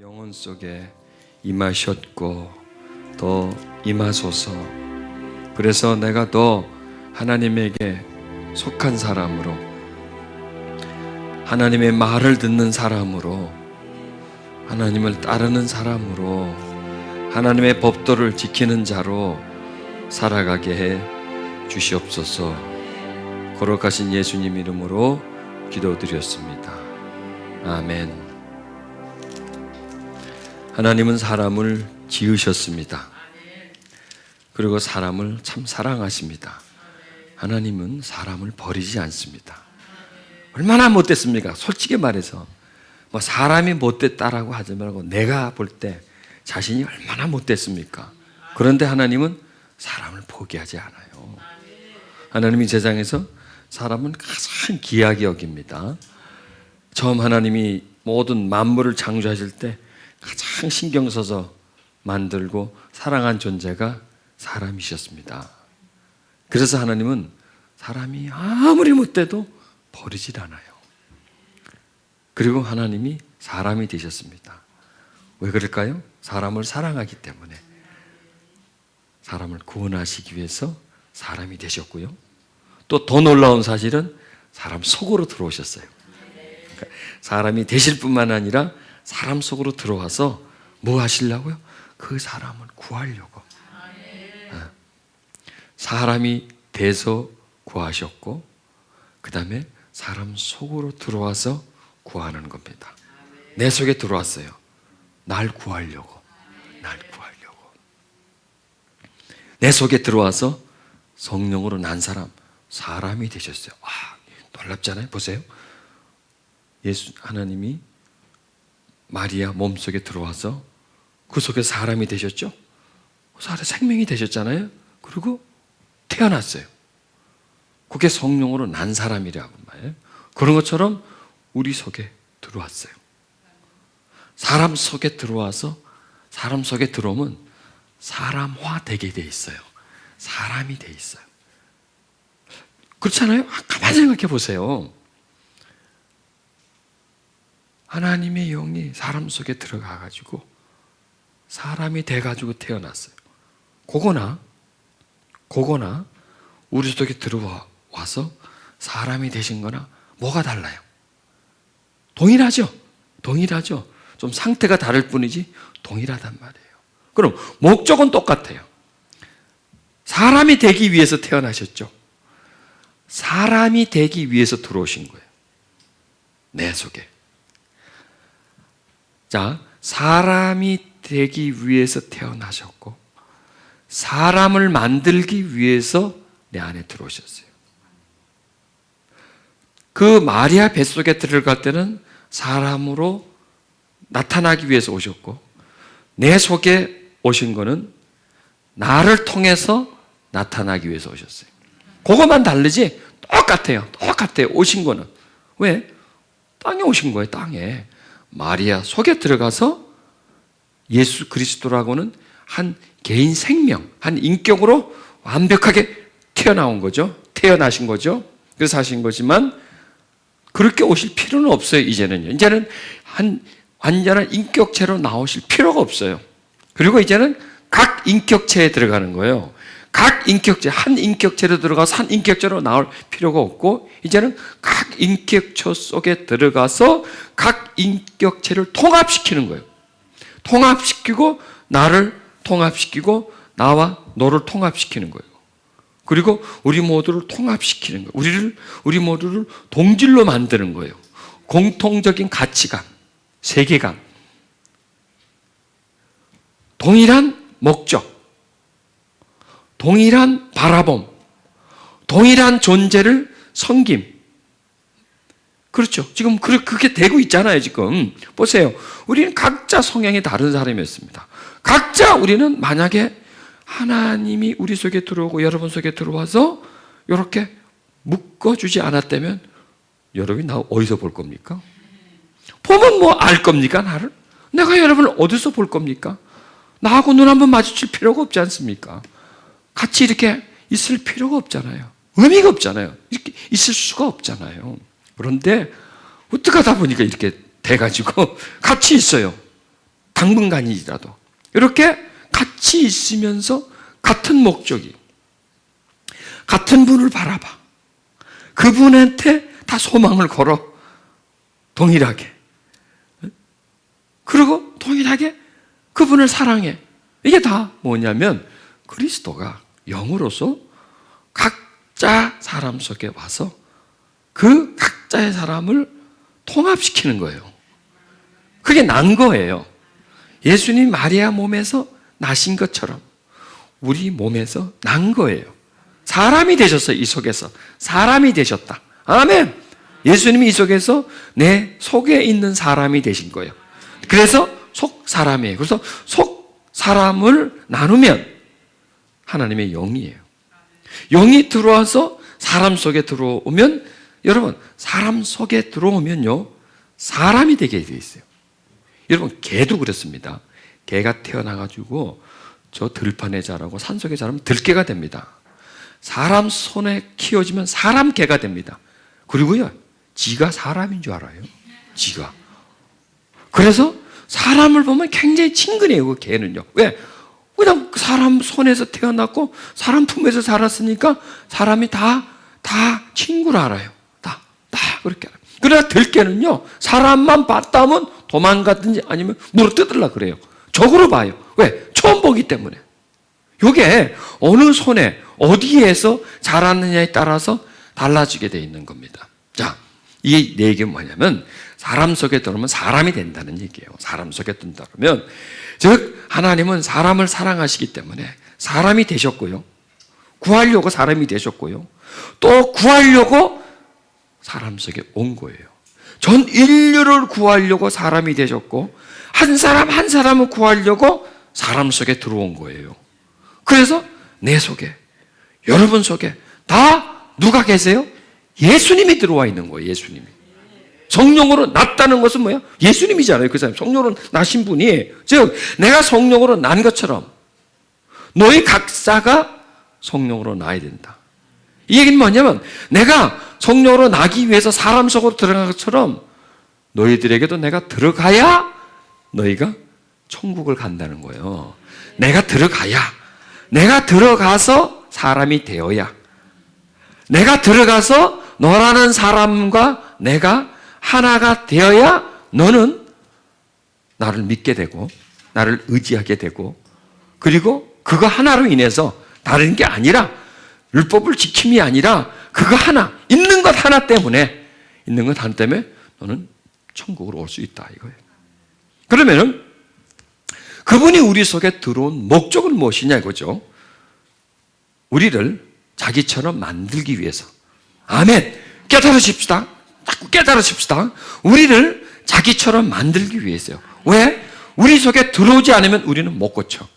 영혼 속에 임하셨고 더 임하소서. 그래서 내가 더 하나님에게 속한 사람으로, 하나님의 말을 듣는 사람으로, 하나님을 따르는 사람으로, 하나님의 법도를 지키는 자로 살아가게 해 주시옵소서. 거룩하신 예수님 이름으로 기도드렸습니다. 아멘. 하나님은 사람을 지으셨습니다. 그리고 사람을 참 사랑하십니다. 하나님은 사람을 버리지 않습니다. 얼마나 못됐습니까? 솔직히 말해서 뭐 사람이 못됐다라고 하지 말고 내가 볼 때 자신이 얼마나 못됐습니까? 그런데 하나님은 사람을 포기하지 않아요. 하나님이 세상에서 사람은 가장 귀하게 여깁니다. 처음 하나님이 모든 만물을 창조하실 때 가장 신경 써서 만들고 사랑한 존재가 사람이셨습니다. 그래서 하나님은 사람이 아무리 못돼도 버리질 않아요. 그리고 하나님이 사람이 되셨습니다. 왜 그럴까요? 사람을 사랑하기 때문에. 사람을 구원하시기 위해서 사람이 되셨고요. 또 더 놀라운 사실은 사람 속으로 들어오셨어요. 그러니까 사람이 되실 뿐만 아니라 사람 속으로 들어와서 뭐 하시려고요? 그 사람을 구하려고. 사람이 돼서 구하셨고, 그 다음에 사람 속으로 들어와서 구하는 겁니다. 내 속에 들어왔어요. 날 구하려고. 날 구하려고. 내 속에 들어와서 성령으로 난 사람, 사람이 되셨어요. 와, 놀랍잖아요. 보세요. 예수, 하나님이 마리아 몸속에 들어와서 그 속에 사람이 되셨죠? 사람 생명이 되셨잖아요. 그리고 태어났어요. 그게 성령으로 난 사람이라고 말해요. 그런 것처럼 우리 속에 들어왔어요. 사람 속에 들어와서 사람 속에 들어오면 사람화 되게 돼 있어요. 사람이 돼 있어요. 그렇잖아요? 가만히 생각해 보세요. 하나님의 영이 사람 속에 들어가가지고 사람이 돼가지고 태어났어요. 그거나 우리 속에 들어와서 사람이 되신 거나 뭐가 달라요? 동일하죠? 좀 상태가 다를 뿐이지 동일하단 말이에요. 그럼 목적은 똑같아요. 사람이 되기 위해서 태어나셨죠? 사람이 되기 위해서 들어오신 거예요. 내 속에. 자, 사람이 되기 위해서 태어나셨고 사람을 만들기 위해서 내 안에 들어오셨어요. 그 마리아 뱃속에 들어갈 때는 사람으로 나타나기 위해서 오셨고 내 속에 오신 거는 나를 통해서 나타나기 위해서 오셨어요. 그것만 다르지 똑같아요. 오신 거는. 왜? 땅에 오신 거예요. 땅에. 마리아 속에 들어가서 예수 그리스도라고는 한 개인 생명, 한 인격으로 완벽하게 태어나온 거죠. 태어나신 거죠. 그래서 하신 거지만 그렇게 오실 필요는 없어요. 이제는 한 완전한 인격체로 나오실 필요가 없어요. 그리고 이제는 각 인격체에 들어가는 거예요. 각 인격체, 한 인격체로 들어가서 한 인격체로 나올 필요가 없고 이제는 각 인격체 속에 들어가서 각 인격체를 통합시키는 거예요. 통합시키고 나를 통합시키고 나와 너를 통합시키는 거예요. 그리고 우리 모두를 통합시키는 거예요. 우리 모두를 동질로 만드는 거예요. 공통적인 가치관, 세계관, 동일한 목적, 동일한 바라봄, 동일한 존재를 섬김. 그렇죠. 지금 그게 되고 있잖아요. 지금 보세요. 우리는 각자 성향이 다른 사람이었습니다. 각자 우리는 만약에 하나님이 우리 속에 들어오고 여러분 속에 들어와서 이렇게 묶어주지 않았다면 여러분이 나 어디서 볼 겁니까? 보면 뭐 알 겁니까? 나를? 내가 여러분을 어디서 볼 겁니까? 나하고 눈 한번 마주칠 필요가 없지 않습니까? 같이 이렇게 있을 필요가 없잖아요. 의미가 없잖아요. 이렇게 있을 수가 없잖아요. 그런데 어떻게 하다 보니까 이렇게 돼가지고 같이 있어요. 당분간이라도 이렇게 같이 있으면서 같은 목적이, 같은 분을 바라봐. 그분한테 다 소망을 걸어. 동일하게. 그리고 동일하게 그분을 사랑해. 이게 다 뭐냐면 그리스도가 영으로서 각자 사람 속에 와서 그 각자의 사람을 통합시키는 거예요. 그게 난 거예요. 예수님 마리아 몸에서 나신 것처럼 우리 몸에서 난 거예요. 사람이 되셨어요. 이 속에서 사람이 되셨다. 아멘. 예수님이 이 속에서 내 속에 있는 사람이 되신 거예요. 그래서 속 사람이에요. 그래서 속 사람을 나누면 하나님의 영이에요. 영이 들어와서 사람 속에 들어오면, 여러분 사람 속에 들어오면요 사람이 되게 돼 있어요. 여러분 개도 그렇습니다. 개가 태어나가지고 저 들판에 자라고 산속에 자라면 들개가 됩니다. 사람 손에 키워지면 사람 개가 됩니다. 그리고요 지가 사람인 줄 알아요. 지가. 그래서 사람을 보면 굉장히 친근해요. 그 개는요. 왜? 그냥 사람 손에서 태어났고 사람 품에서 자랐으니까 사람이 다 친구를 알아요. 다 그렇게 알아요. 그러나 들개는요 사람만 봤다 하면 도망가든지 아니면 물어 뜯으려고 그래요. 적으로 봐요. 왜? 처음 보기 때문에. 이게 어느 손에 어디에서 자랐느냐에 따라서 달라지게 되어 있는 겁니다. 자, 이 얘기가 뭐냐면 사람 속에 들어오면 사람이 된다는 얘기예요. 사람 속에 든다면, 즉 하나님은 사람을 사랑하시기 때문에 사람이 되셨고요, 구하려고 사람이 되셨고요, 또 구하려고 사람 속에 온 거예요. 전 인류를 구하려고 사람이 되셨고 한 사람 한 사람을 구하려고 사람 속에 들어온 거예요. 그래서 내 속에, 여러분 속에 다 누가 계세요? 예수님이 들어와 있는 거예요. 예수님이. 성령으로 났다는 것은 뭐야? 예수님이잖아요. 그 사람 성령으로 나신 분이. 즉 내가 성령으로 난 것처럼 너희 각자가 성령으로 나야 된다. 이 얘기는 뭐냐면 내가 성령으로 나기 위해서 사람 속으로 들어간 것처럼 너희들에게도 내가 들어가야 너희가 천국을 간다는 거예요. 내가 들어가야, 내가 들어가서 사람이 되어야, 내가 들어가서 너라는 사람과 내가 하나가 되어야 너는 나를 믿게 되고 나를 의지하게 되고, 그리고 그거 하나로 인해서 다른 게 아니라 율법을 지킴이 아니라 그거 하나, 있는 것 하나 때문에, 있는 것 하나 때문에 너는 천국으로 올 수 있다 이거예요. 그러면은 그분이 우리 속에 들어온 목적은 무엇이냐 이거죠. 우리를 자기처럼 만들기 위해서. 아멘. 깨달으십시다. 자꾸 깨달으십시다. 우리를 자기처럼 만들기 위해서요. 왜? 우리 속에 들어오지 않으면 우리는 못 고쳐.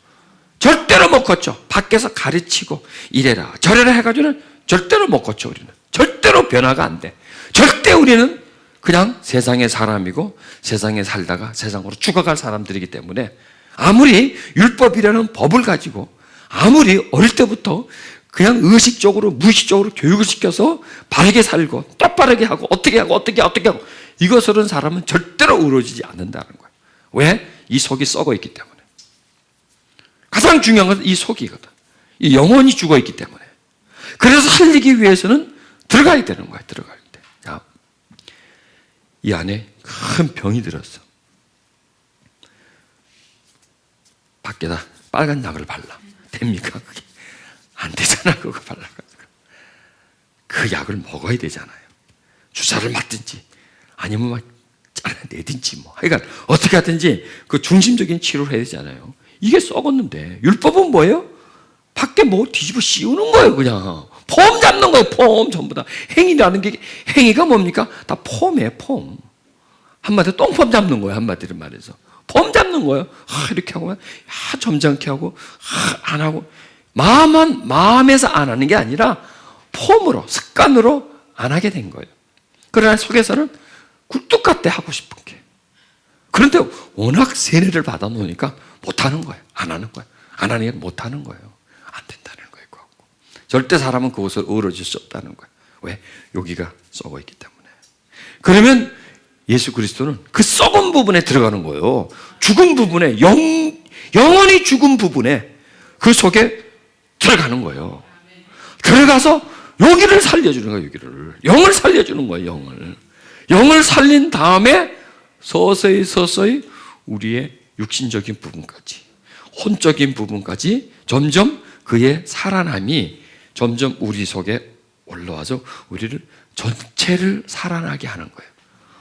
절대로 못 고쳐. 밖에서 가르치고 이래라 저래라 해가지고는 절대로 못 고쳐. 우리는 절대로 변화가 안 돼. 절대 우리는 그냥 세상의 사람이고 세상에 살다가 세상으로 죽어갈 사람들이기 때문에 아무리 율법이라는 법을 가지고 아무리 어릴 때부터 그냥 의식적으로 무의식적으로 교육을 시켜서 바르게 살고 똑바르게 하고 어떻게 하고 이것으로는 사람은 절대로 이루어지지 않는다는 거예요. 왜? 이 속이 썩어 있기 때문에. 가장 중요한 것은 이 속이거든. 이 영혼이 죽어 있기 때문에. 그래서 살리기 위해서는 들어가야 되는 거야. 들어갈 때. 자, 이 안에 큰 병이 들었어. 밖에다 빨간 약을 발라. 됩니까? 그게 안 되잖아. 그거 발라가지고 그 약을 먹어야 되잖아요. 주사를 맞든지 아니면 막 잘라내든지 뭐 하여간 어떻게 하든지 그 중심적인 치료를 해야 되잖아요. 이게 썩었는데 율법은 뭐예요? 밖에 뭐 뒤집어 씌우는 거예요. 그냥 폼 잡는 거예요. 폼 전부 다. 행위라는 게, 행위가 뭡니까? 다 폼이에요. 폼. 한마디로 똥폼 잡는 거예요. 한마디로 말해서 폼 잡는 거예요. 이렇게 하고 점잖게 하고 안 하고, 마음에서 안 하는 게 아니라 폼으로, 습관으로 안 하게 된 거예요. 그러나 속에서는 굴뚝같대 하고 싶은 게. 그런데 워낙 세례를 받아 놓으니까 못하는 거예요. 안 하는 거예요. 안 하는 게 못하는 거예요. 안 된다는 거예요. 절대 사람은 그것을 어우러질 수 없다는 거예요. 왜? 여기가 썩어 있기 때문에. 그러면 예수 그리스도는 그 썩은 부분에 들어가는 거예요. 죽은 부분에 영원히 죽은 부분에 그 속에 들어가는 거예요. 들어가서 여기를 살려주는 거예요. 여기를 영을 살려주는 거예요. 영을 살린 다음에 서서히 우리의 육신적인 부분까지, 혼적인 부분까지 점점 그의 살아남이 점점 우리 속에 올라와서 우리를 전체를 살아나게 하는 거예요.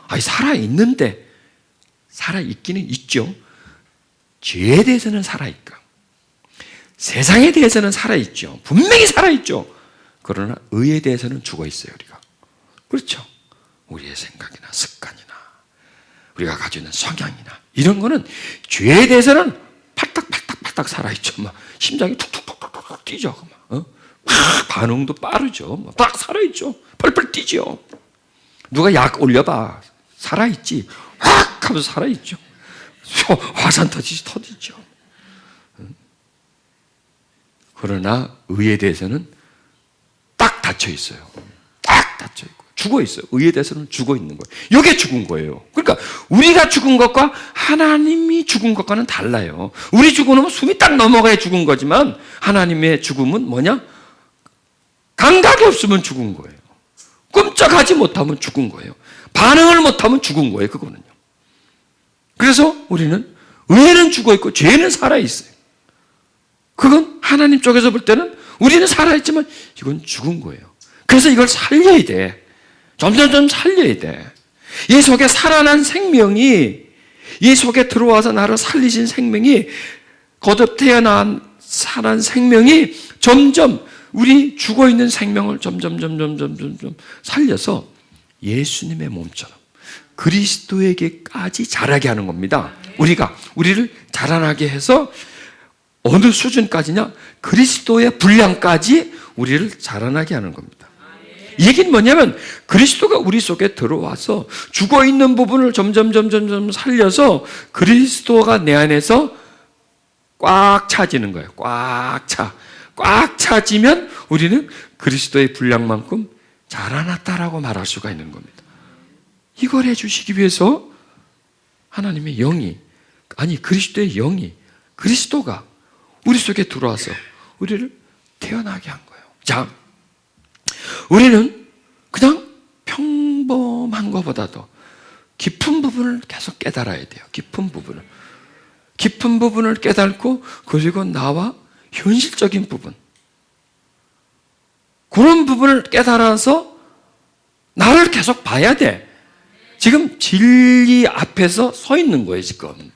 아니, 살아있는데, 살아있기는 있죠. 죄에 대해서는 살아있고, 세상에 대해서는 살아있죠. 분명히 살아있죠. 그러나 의에 대해서는 죽어있어요, 우리가. 그렇죠. 우리의 생각이나 습관이나 우리가 가지고 있는 성향이나 이런 거는 죄에 대해서는 팔딱팔딱 살아있죠. 막 심장이 툭툭툭툭 뛰죠. 막 반응도 빠르죠. 딱 살아있죠. 펄펄 뛰죠. 누가 약 올려봐. 살아있지. 확 하면서 살아있죠. 화산 터지죠. 그러나 의에 대해서는 딱 닫혀 있어요. 딱 닫혀 있고 죽어 있어요. 의에 대해서는 죽어 있는 거예요. 이게 죽은 거예요. 그러니까 우리가 죽은 것과 하나님이 죽은 것과는 달라요. 우리 죽음은 숨이 딱 넘어가야 죽은 거지만 하나님의 죽음은 뭐냐? 감각이 없으면 죽은 거예요. 꼼짝하지 못하면 죽은 거예요. 반응을 못하면 죽은 거예요. 그거는요. 그래서 우리는 의에는 죽어 있고 죄는 살아 있어요. 그건 하나님 쪽에서 볼 때는 우리는 살아있지만 이건 죽은 거예요. 그래서 이걸 살려야 돼. 점점 살려야 돼. 이 속에 살아난 생명이, 이 속에 들어와서 나를 살리신 생명이, 거듭 태어난 살아난 생명이 점점 우리 죽어있는 생명을 점점 살려서 예수님의 몸처럼 그리스도에게까지 자라게 하는 겁니다. 우리를 자라나게 해서 어느 수준까지냐? 그리스도의 분량까지 우리를 자라나게 하는 겁니다. 이 얘기는 뭐냐면 그리스도가 우리 속에 들어와서 죽어있는 부분을 점점 살려서 그리스도가 내 안에서 꽉 차지는 거예요. 꽉 차지면 우리는 그리스도의 분량만큼 자라났다라고 말할 수가 있는 겁니다. 이걸 해주시기 위해서 하나님의 영이, 아니 그리스도의 영이, 그리스도가 우리 속에 들어와서 우리를 태어나게 한 거예요. 자, 우리는 그냥 평범한 것보다도 깊은 부분을 계속 깨달아야 돼요. 깊은 부분을 깨닫고 그리고 나와 현실적인 부분, 그런 부분을 깨달아서 나를 계속 봐야 돼. 지금 진리 앞에서 서 있는 거예요. 지금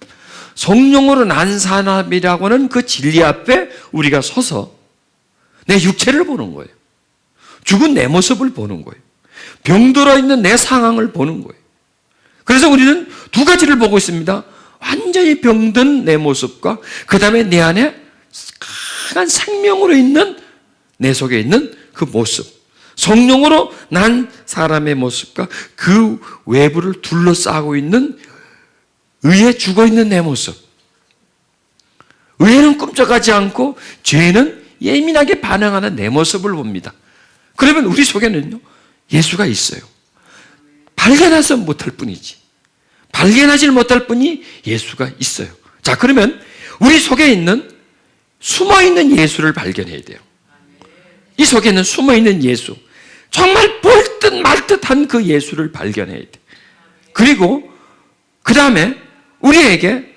성령으로 난 사람이라고는 그 진리 앞에 우리가 서서 내 육체를 보는 거예요. 죽은 내 모습을 보는 거예요. 병들어 있는 내 상황을 보는 거예요. 그래서 우리는 두 가지를 보고 있습니다. 완전히 병든 내 모습과 그 다음에 내 안에 강한 생명으로 있는 내 속에 있는 그 모습, 성령으로 난 사람의 모습과 그 외부를 둘러싸고 있는 의에 죽어있는 내 모습. 의에는 꼼짝하지 않고 죄는 예민하게 반응하는 내 모습을 봅니다. 그러면 우리 속에는요, 예수가 있어요. 발견하지 못할 뿐이지. 발견하지 못할 뿐이 예수가 있어요. 자, 그러면 우리 속에 있는 숨어있는 예수를 발견해야 돼요. 이 속에 있는 숨어있는 예수, 정말 볼 듯 말 듯한 그 예수를 발견해야 돼. 그리고 그 다음에 우리에게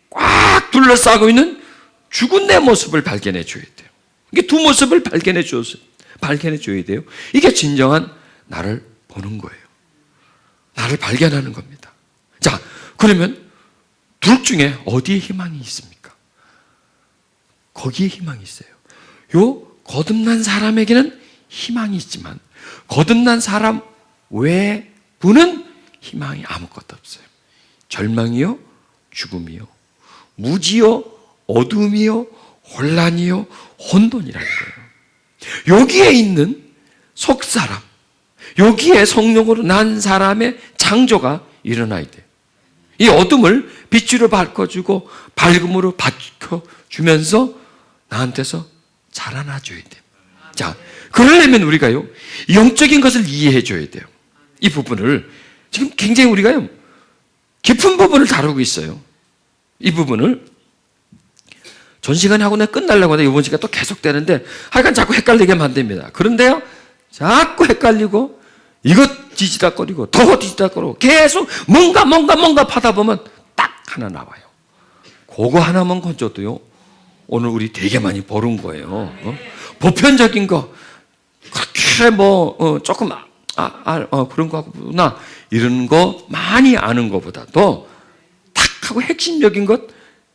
꽉 둘러싸고 있는 죽은 내 모습을 발견해 줘야 돼요. 이게 두 모습을 발견해 줘야 돼요. 이게 진정한 나를 보는 거예요. 나를 발견하는 겁니다. 자, 그러면 둘 중에 어디에 희망이 있습니까? 거기에 희망이 있어요. 요 거듭난 사람에게는 희망이 있지만 거듭난 사람 외부는 희망이 아무것도 없어요. 절망이요, 죽음이요, 무지요, 어둠이요, 혼란이요, 혼돈이라는 거예요. 여기에 있는 속사람, 여기에 성령으로 난 사람의 창조가 일어나야 돼요. 이 어둠을 빛으로 바꿔주고 밝음으로 바꿔주면서 나한테서 자라나줘야 돼요. 자, 그러려면 우리가요, 영적인 것을 이해해줘야 돼요. 이 부분을 지금 굉장히 우리가요, 깊은 부분을 다루고 있어요. 이 부분을 전 시간에 하고 내가 끝나려고 하는데 이번 시간 또 계속되는데 하여간 자꾸 헷갈리게 만듭니다. 그런데요, 자꾸 헷갈리고 이것 뒤지다거리고 더 뒤지다거리고 계속 뭔가 파다 보면 딱 하나 나와요. 그거 하나만 건져도요, 오늘 우리 되게 많이 벌은 거예요. 보편적인 거 그렇게 조금 그런 거 하구나 이런 거 많이 아는 것보다도 딱 하고 핵심적인 것,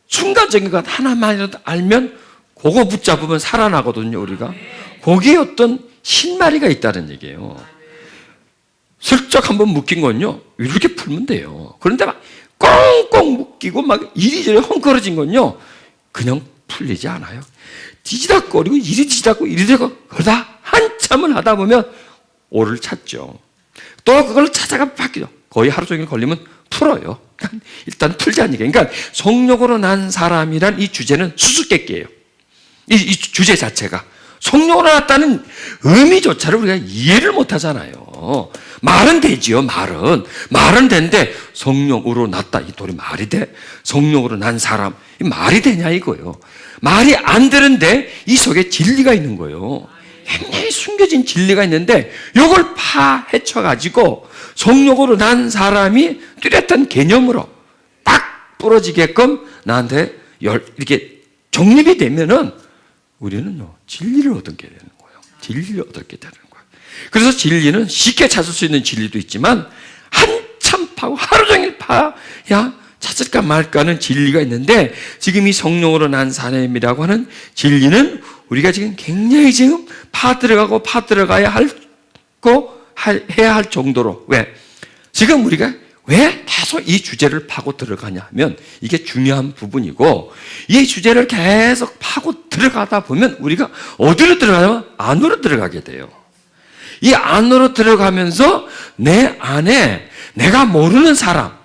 순간적인 것 하나만이라도 알면 그거 붙잡으면 살아나거든요. 우리가 거기에 어떤 실마리가 있다는 얘기예요. 슬쩍 한번 묶인 건요, 이렇게 풀면 돼요. 그런데 막 꽁꽁 묶이고 막 이리저리 헝클어진 건요, 그냥 풀리지 않아요. 뒤지닥거리고 이리 뒤지닥고 이리 뒤지닥고 그러다 한참을 하다 보면 오를 찾죠. 또 그걸 찾아가 바뀌죠. 거의 하루 종일 걸리면 풀어요. 일단 풀자는 얘기예요. 그러니까 성령으로 난 사람이란 이 주제는 수수께끼예요. 이 주제 자체가 성령으로 났다는 의미조차를 우리가 이해를 못 하잖아요. 말은 되지요. 말은 되는데 성령으로 났다, 이 돌이 말이 돼? 성령으로 난 사람, 이 말이 되냐 이거요. 말이 안 되는데 이 속에 진리가 있는 거예요. 굉장히 숨겨진 진리가 있는데 이걸 파헤쳐가지고 성령으로 난 사람이 뚜렷한 개념으로 딱 부러지게끔 나한테 이렇게 정립이 되면은 우리는요, 진리를 얻게 되는 거예요. 진리를 얻게 되는 거예요. 그래서 진리는 쉽게 찾을 수 있는 진리도 있지만 한참 파고 하루 종일 파야 찾을까 말까 하는 진리가 있는데, 지금 이 성령으로 난 사람이라고 하는 진리는 우리가 지금 굉장히 지금 파들어가야 해야 할 정도로, 왜? 지금 우리가 왜 계속 이 주제를 파고 들어가냐 하면 이게 중요한 부분이고, 이 주제를 계속 파고 들어가다 보면 우리가 어디로 들어가냐면 안으로 들어가게 돼요. 이 안으로 들어가면서 내 안에 내가 모르는 사람,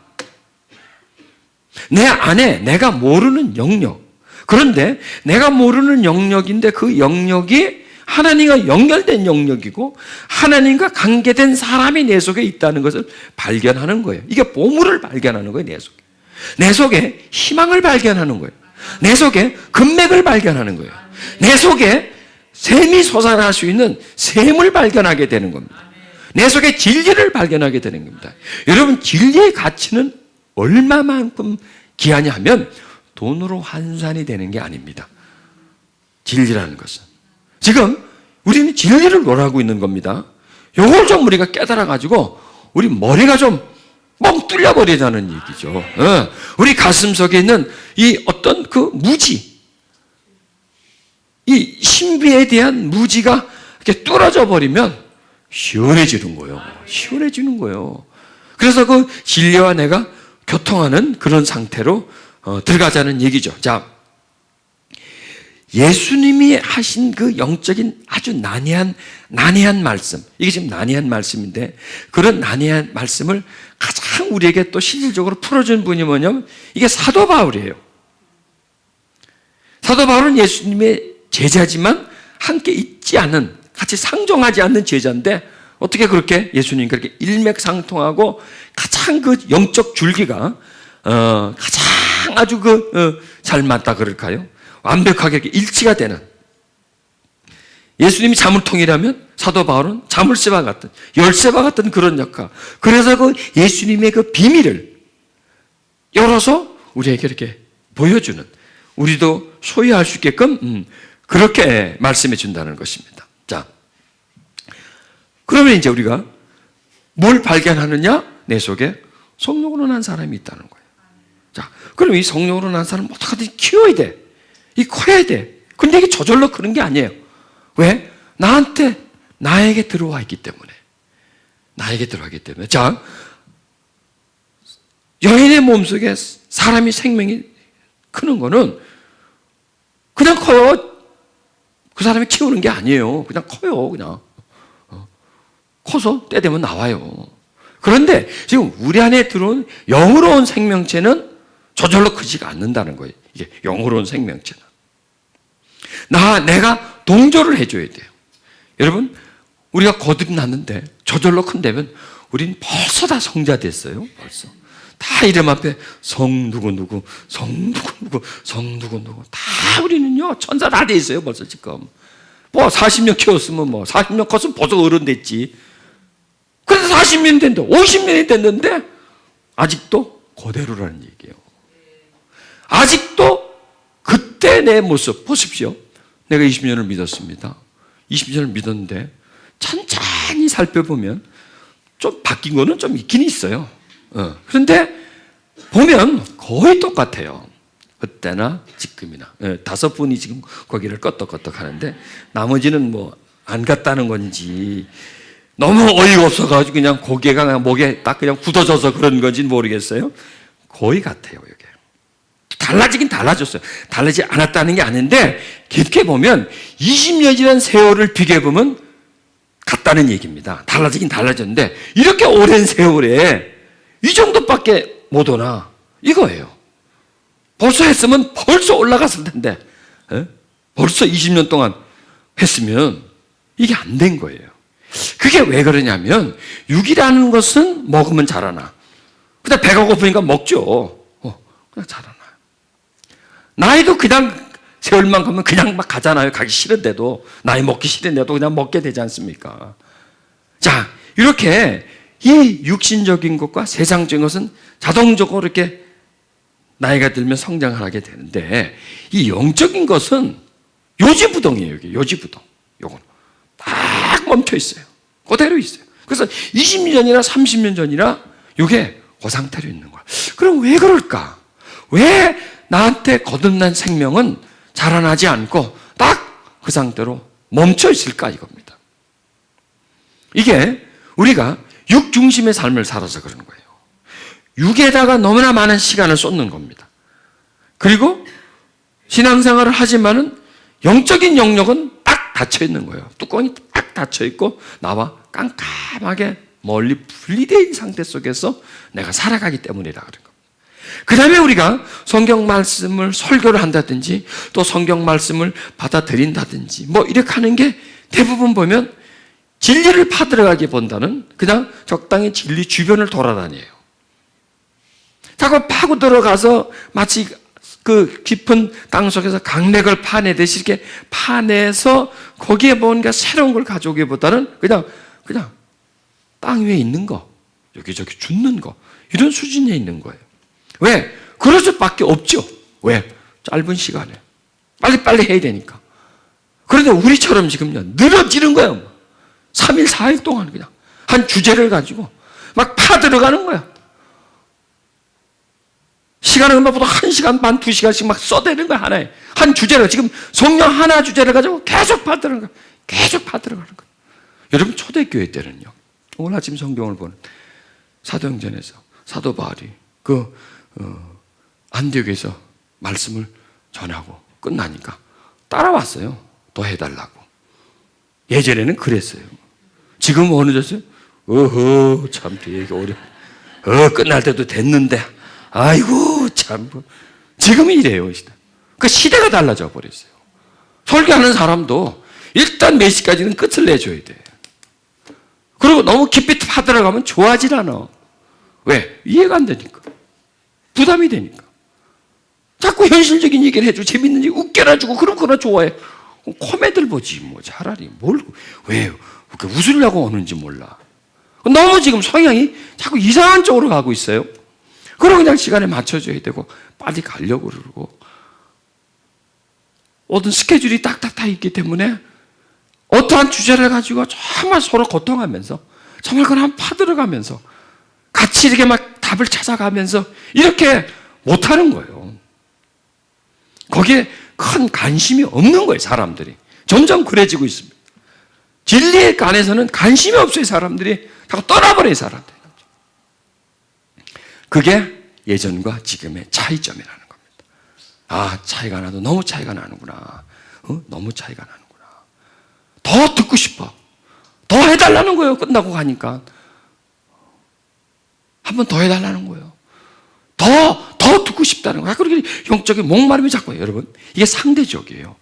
내 안에 내가 모르는 영역, 그런데 내가 모르는 영역인데 그 영역이 하나님과 연결된 영역이고 하나님과 관계된 사람이 내 속에 있다는 것을 발견하는 거예요. 이게 보물을 발견하는 거예요. 내 속에 희망을 발견하는 거예요. 내 속에 금맥을 발견하는 거예요. 내 속에 샘이 솟아날 수 있는 샘을 발견하게 되는 겁니다. 내 속에 진리를 발견하게 되는 겁니다. 여러분, 진리의 가치는 얼마만큼 귀하냐 하면 돈으로 환산이 되는 게 아닙니다. 진리라는 것은. 지금 우리는 진리를 논하고 있는 겁니다. 요걸 좀 우리가 깨달아가지고 우리 머리가 좀 뻥 뚫려버리자는 얘기죠. 우리 가슴 속에 있는 이 어떤 그 무지, 이 신비에 대한 무지가 이렇게 뚫어져 버리면 시원해지는 거예요. 시원해지는 거예요. 그래서 그 진리와 내가 교통하는 그런 상태로 들어가자는 얘기죠. 자, 예수님이 하신 그 영적인 아주 난해한 말씀, 이게 지금 난해한 말씀인데, 그런 난해한 말씀을 가장 우리에게 또 실질적으로 풀어준 분이 뭐냐면 이게 사도 바울이에요. 사도 바울은 예수님의 제자지만 함께 있지 않은, 같이 상종하지 않는 제자인데 어떻게 그렇게 예수님 그렇게 일맥상통하고 가장 그 영적 줄기가 가장 아주 잘 맞다 그럴까요? 완벽하게 이렇게 일치가 되는, 예수님이 자물통이라면 사도 바울은 자물쇠와 같은, 열쇠와 같은 그런 역할. 그래서 그 예수님의 그 비밀을 열어서 우리에게 이렇게 보여주는, 우리도 소유할 수 있게끔 그렇게 말씀해 준다는 것입니다. 자, 그러면 이제 우리가 뭘 발견하느냐? 내 속에 성령으로 난 사람이 있다는 거예요. 자, 그럼 이 성령으로 난 사람은 어떻게든 키워야 돼. 이 커야 돼. 근데 이게 저절로 그런 게 아니에요. 왜? 나에게 들어와 있기 때문에. 나에게 들어가기 때문에. 자, 여인의 몸속에 사람이 생명이 크는 거는 그냥 커요. 그 사람이 키우는 게 아니에요. 그냥 커요. 그냥. 커서 때 되면 나와요. 그런데 지금 우리 안에 들어온 영으로 온 생명체는 저절로 크지가 않는다는 거예요. 이게 영으로 온 생명체는. 내가 동조를 해줘야 돼요. 여러분, 우리가 거듭났는데 저절로 큰다면 우린 벌써 다 성자 됐어요. 벌써. 다 이름 앞에 성 누구누구, 성 누구누구, 성 누구누구. 다 우리는요, 천사 다 돼 있어요, 벌써 지금. 뭐 40년 키웠으면 뭐 40년 컸으면 벌써 어른 됐지. 그래서 40년이 됐는데 50년이 됐는데 아직도 그대로라는 얘기예요. 아직도 그때 내 모습 보십시오. 내가 20년을 믿었습니다. 20년을 믿었는데 천천히 살펴보면 좀 바뀐 거는 좀 있긴 있어요. 그런데 보면 거의 똑같아요. 그때나 지금이나. 5분이 지금 거기를 끄덕끄덕 하는데 나머지는 뭐 안 갔다는 건지 너무 어이가 없어가지고 그냥 고개가 그냥 목에 딱 그냥 굳어져서 그런 건지 모르겠어요. 거의 같아요, 이게. 달라지긴 달라졌어요. 달라지지 않았다는 게 아닌데 깊게 보면 20년이라는 세월을 비교해보면 같다는 얘기입니다. 달라지긴 달라졌는데 이렇게 오랜 세월에 이 정도밖에 못 오나 이거예요. 벌써 했으면 벌써 올라갔을 텐데 벌써 20년 동안 했으면 이게 안 된 거예요. 그게 왜 그러냐면 육이라는 것은 먹으면 자라나. 근데 배가 고프니까 먹죠. 그냥 자라나. 나이도 그냥 세월만큼은 그냥 막 가잖아요. 가기 싫은데도 나이 먹기 싫은데도 그냥 먹게 되지 않습니까? 자, 이렇게 이 육신적인 것과 세상적인 것은 자동적으로 이렇게 나이가 들면 성장을 하게 되는데 이 영적인 것은 요지부동이에요. 이게 요지부동. 요건 딱 멈춰 있어요. 그대로 있어요. 그래서 20년이나 30년 전이나 이게 그 상태로 있는 거야. 그럼 왜 그럴까? 왜 나한테 거듭난 생명은 자라나지 않고 딱 그 상태로 멈춰 있을까 이겁니다. 이게 우리가 육 중심의 삶을 살아서 그러는 거예요. 육에다가 너무나 많은 시간을 쏟는 겁니다. 그리고 신앙생활을 하지만은 영적인 영역은 딱 닫혀 있는 거예요. 뚜껑이 딱 닫혀 있고 나와 깜깜하게 멀리 분리되어 있는 상태 속에서 내가 살아가기 때문이라 그런 겁니다. 그 다음에 우리가 성경 말씀을 설교를 한다든지 또 성경 말씀을 받아들인다든지 뭐 이렇게 하는 게 대부분 보면 진리를 파들어가기보다는 그냥 적당히 진리 주변을 돌아다녀요. 자꾸 파고 들어가서 마치 그 깊은 땅 속에서 강맥을 파내듯이 이렇게 파내서 거기에 뭔가 새로운 걸 가져오기보다는 그냥 땅 위에 있는 거, 여기저기 줍는 거 이런 수준에 있는 거예요. 왜? 그럴 수밖에 없죠. 왜? 짧은 시간에 빨리빨리 해야 되니까. 그런데 우리처럼 지금요 늘어지는 거예요. 3일 4일 동안 그냥 한 주제를 가지고 막 파들어가는 거야. 시간은 보다 1시간 반, 2시간씩 막 써대는 거야, 하나에. 한 주제를, 지금 성령 하나 주제를 가지고 계속 파들어가는 거야. 계속 파들어가는 거야. 여러분, 초대교회 때는요, 오늘 아침 성경을 보는 사도행전에서 사도 바울이 안디옥에서 말씀을 전하고 끝나니까 따라왔어요. 더 해달라고. 예전에는 그랬어요. 지금 어느 졌어요? 참, 되게 끝날 때도 됐는데. 아이고 참 지금은 이래요. 그 시대가 달라져 버렸어요. 설교하는 사람도 일단 몇 시까지는 끝을 내줘야 돼. 그리고 너무 깊이 파들어가면 좋아하질 않아. 왜? 이해가 안 되니까. 부담이 되니까. 자꾸 현실적인 얘기를 해주고 재밌는 얘기 웃겨라 주고 그럼 그나 좋아해. 코미디를 보지 뭐 차라리 왜 웃으려고 오는지 몰라. 너무 지금 성향이 자꾸 이상한 쪽으로 가고 있어요. 그럼 그냥 시간에 맞춰줘야 되고 빨리 가려고 그러고 모든 스케줄이 딱딱 다 있기 때문에 어떠한 주제를 가지고 정말 서로 고통하면서 정말 그냥 파들어가면서 같이 이렇게 막 답을 찾아가면서 이렇게 못하는 거예요. 거기에 큰 관심이 없는 거예요. 사람들이 점점 그래지고 있습니다. 진리에 관해서는 관심이 없어요. 사람들이 자꾸 떠나버려요. 사람들이. 그게 예전과 지금의 차이점이라는 겁니다. 차이가 나도 너무 차이가 나는구나. 너무 차이가 나는구나. 더 듣고 싶어. 더 해달라는 거예요. 끝나고 가니까. 한 번 더 해달라는 거예요. 더 듣고 싶다는 거예요. 그렇게 영적인 목마름이 자꾸 여러분, 이게 상대적이에요.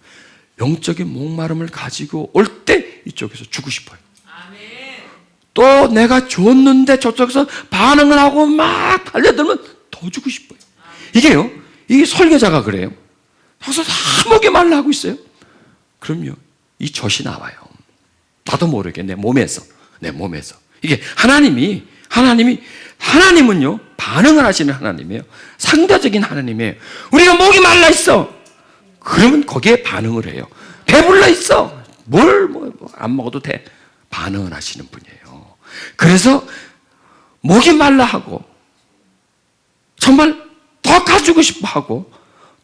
영적인 목마름을 가지고 올 때 이쪽에서 주고 싶어요. 또 내가 줬는데 저쪽에서 반응을 하고 막 달려들면 더 주고 싶어요. 이게요, 이게 설교자가 그래요. 여기서 다 목이 말라 하고 있어요. 그럼요, 이 젖이 나와요. 나도 모르게 내 몸에서. 이게 하나님은요, 반응을 하시는 하나님이에요. 상대적인 하나님이에요. 우리가 목이 말라 있어. 그러면 거기에 반응을 해요. 배불러 있어. 안 먹어도 돼. 반응을 하시는 분이에요. 그래서 목이 말라 하고, 정말 더 가지고 싶어 하고,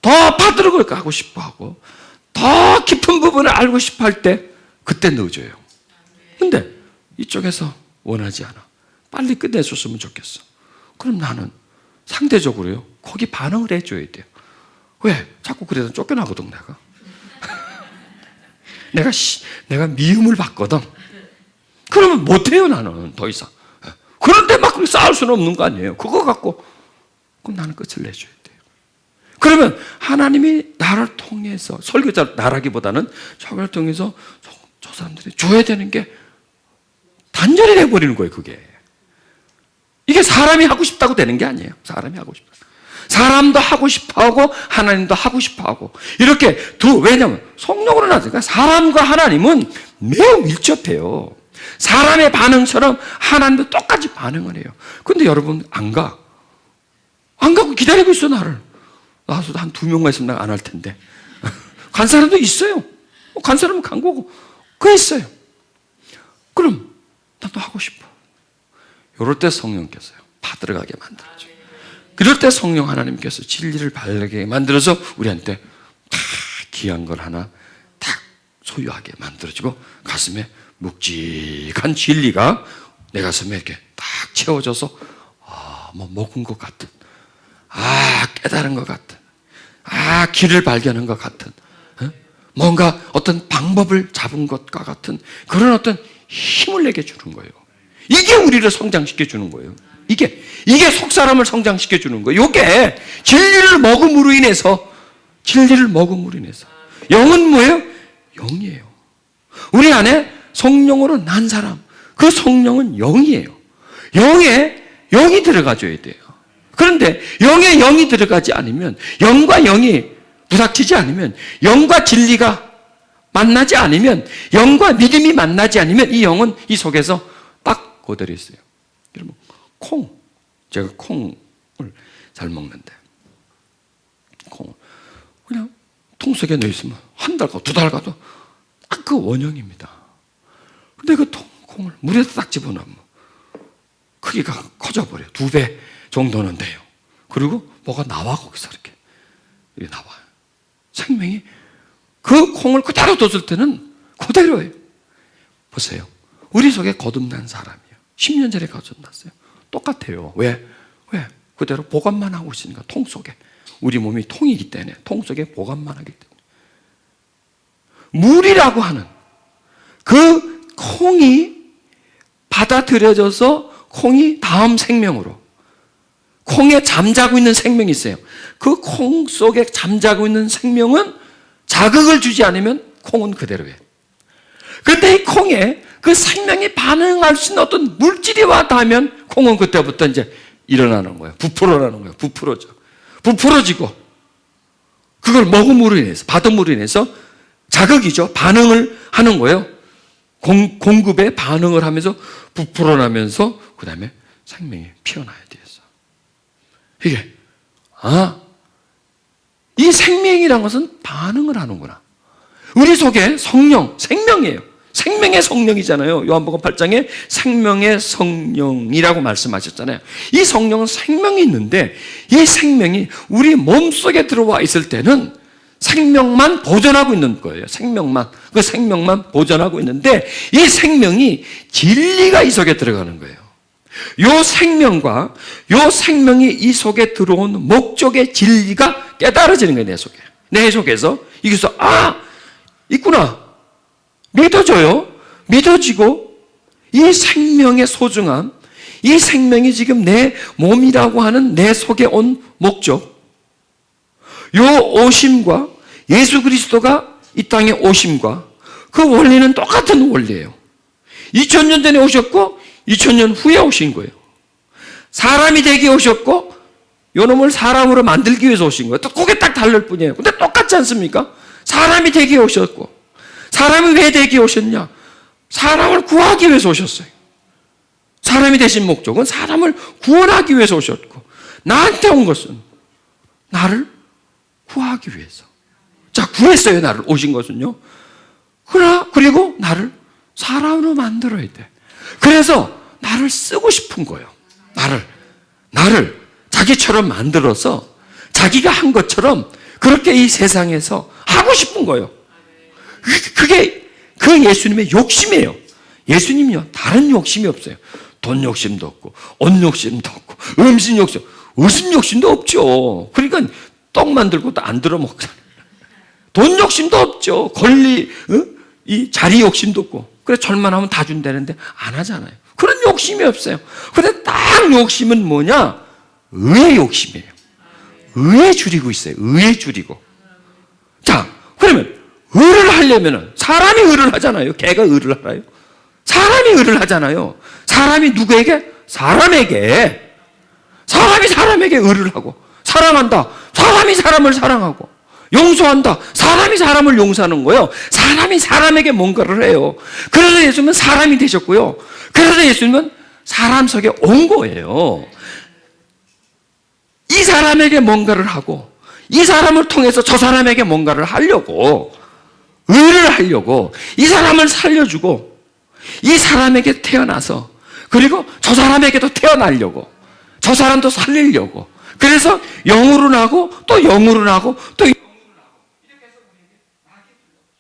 더 받으러 가고 싶어 하고, 더 깊은 부분을 알고 싶어 할 때, 그때 넣어줘요. 근데 이쪽에서 원하지 않아. 빨리 끝내줬으면 좋겠어. 그럼 나는 상대적으로요, 거기 반응을 해줘야 돼요. 왜? 자꾸 그래서 쫓겨나거든, 내가 미움을 받거든. 그러면 못해요, 나는 더 이상. 그런데 막 그렇게 싸울 수는 없는 거 아니에요. 그거 갖고, 그럼 나는 끝을 내줘야 돼요. 그러면 하나님이 나를 통해서, 설교자 나라기보다는 저를 통해서 저 사람들이 줘야 되는 게 단절이 돼버리는 거예요, 그게. 이게 사람이 하고 싶다고 되는 게 아니에요. 사람이 하고 싶다. 사람도 하고 싶어 하고, 하나님도 하고 싶어 하고. 이렇게 왜냐면 성령으로 나니까 사람과 하나님은 매우 밀접해요. 사람의 반응처럼 하나님도 똑같이 반응을 해요. 근데 여러분, 안 가고 기다리고 있어, 나를. 나와서 한 2명만 있으면 나 안 할 텐데. 간 사람도 있어요. 간 사람은 간 거고. 그게 있어요. 그럼, 나도 하고 싶어. 이럴 때 성령께서요, 받들어가게 만들어줘요. 그럴 때 성령 하나님께서 진리를 바르게 만들어서 우리한테 다 귀한 걸 하나 딱 소유하게 만들어주고, 가슴에 묵직한 진리가 내 가슴에 이렇게 딱 채워져서, 먹은 것 같은, 깨달은 것 같은, 길을 발견한 것 같은, 뭔가 어떤 방법을 잡은 것과 같은 그런 어떤 힘을 내게 주는 거예요. 이게 우리를 성장시켜 주는 거예요. 이게 속 사람을 성장시켜 주는 거예요. 이게 진리를 먹음으로 인해서, 영은 뭐예요? 영이에요. 우리 안에 성령으로 난 사람, 그 성령은 영이에요. 영이 들어가줘야 돼요. 그런데 영에 영이 들어가지 않으면, 영과 영이 부닥치지 않으면, 영과 진리가 만나지 않으면, 영과 믿음이 만나지 않으면 이 영은 이 속에서 딱 그대로 있어요. 여러분, 제가 콩을 잘 먹는데, 콩을 그냥 통 속에 넣어 있으면 한 달 가도 2달 가도 딱 그 원형입니다. 근데 그 콩을 물에 딱 집어넣으면 크기가 커져버려요. 2배 정도는 돼요. 그리고 뭐가 나와, 거기서 이렇게 나와요. 생명이 그 콩을 그대로 뒀을 때는 그대로예요. 보세요. 우리 속에 거듭난 사람이에요. 10년 전에 거듭났어요. 똑같아요. 왜? 그대로 보관만 하고 있으니까, 통 속에. 우리 몸이 통이기 때문에, 통 속에 보관만 하기 때문에. 물이라고 하는 그 콩이 받아들여져서 콩이 다음 생명으로, 콩에 잠자고 있는 생명이 있어요. 그 콩 속에 잠자고 있는 생명은 자극을 주지 않으면 콩은 그대로예요. 그때 이 콩에 그 생명이 반응할 수 있는 어떤 물질이 와 닿으면 콩은 그때부터 이제 일어나는 거예요. 부풀어나는 거예요. 부풀어지고, 그걸 먹음으로 인해서, 받음으로 인해서 자극이죠. 반응을 하는 거예요. 공급에 반응을 하면서 부풀어나면서 그 다음에 생명이 피어나야 돼서. 이게 이 생명이라는 것은 반응을 하는구나. 우리 속에 성령, 생명이에요. 생명의 성령이잖아요. 요한복음 8장에 생명의 성령이라고 말씀하셨잖아요. 이 성령은 생명이 있는데, 이 생명이 우리 몸속에 들어와 있을 때는 생명만 보존하고 있는 거예요. 그 생명만 보존하고 있는데, 이 생명이 진리가 이 속에 들어가는 거예요. 요 생명과 요 생명이 이 속에 들어온 목적의 진리가 깨달아지는 거예요. 내 속에서. 여기서 있구나. 믿어지고, 이 생명의 소중함, 이 생명이 지금 내 몸이라고 하는 내 속에 온 목적, 요 오심과 예수 그리스도가 이 땅에 오심과 그 원리는 똑같은 원리예요. 2000년 전에 오셨고 2000년 후에 오신 거예요. 사람이 되게 오셨고 요놈을 사람으로 만들기 위해서 오신 거예요. 또 그게 딱 다를 뿐이에요. 근데 똑같지 않습니까? 사람이 되게 오셨고, 사람이 왜 되게 오셨냐? 사람을 구하기 위해서 오셨어요. 사람이 되신 목적은 사람을 구원하기 위해서 오셨고, 나한테 온 것은 나를 구하기 위해서. 자, 구했어요, 나를. 오신 것은요. 그리고 나를 사람으로 만들어야 돼. 그래서 나를 쓰고 싶은 거예요. 나를 자기처럼 만들어서 자기가 한 것처럼 그렇게 이 세상에서 하고 싶은 거예요. 그게 그 예수님의 욕심이에요. 예수님요, 다른 욕심이 없어요. 돈 욕심도 없고, 옷 욕심도 없고, 음식 욕심도 없죠. 그러니까 떡 만들고 또 안 들어 먹잖아요. 돈 욕심도 없죠. 권리, 이 자리 욕심도 없고. 그래, 절만하면 다 준다는데 안 하잖아요. 그런 욕심이 없어요. 근데 딱 욕심은 뭐냐? 의의 욕심이에요. 의에 줄이고 있어요. 의에 줄이고. 자, 그러면 의를 하려면은 사람이 의를 하잖아요. 개가 의를 하나요? 사람이 의를 하잖아요. 사람이 누구에게? 사람에게. 사람이 사람에게 의를 하고, 사랑한다. 사람이 사람을 사랑하고, 용서한다. 사람이 사람을 용서하는 거예요. 사람이 사람에게 뭔가를 해요. 그래서 예수님은 사람이 되셨고요. 그래서 예수님은 사람 속에 온 거예요. 이 사람에게 뭔가를 하고, 이 사람을 통해서 저 사람에게 뭔가를 하려고, 의를 하려고, 이 사람을 살려주고, 이 사람에게 태어나서, 그리고 저 사람에게도 태어나려고, 저 사람도 살리려고. 그래서 영으로 나고, 또 영으로 나고, 또 영으로 나고. 이렇게 해서 우리에게 나게 불러주죠.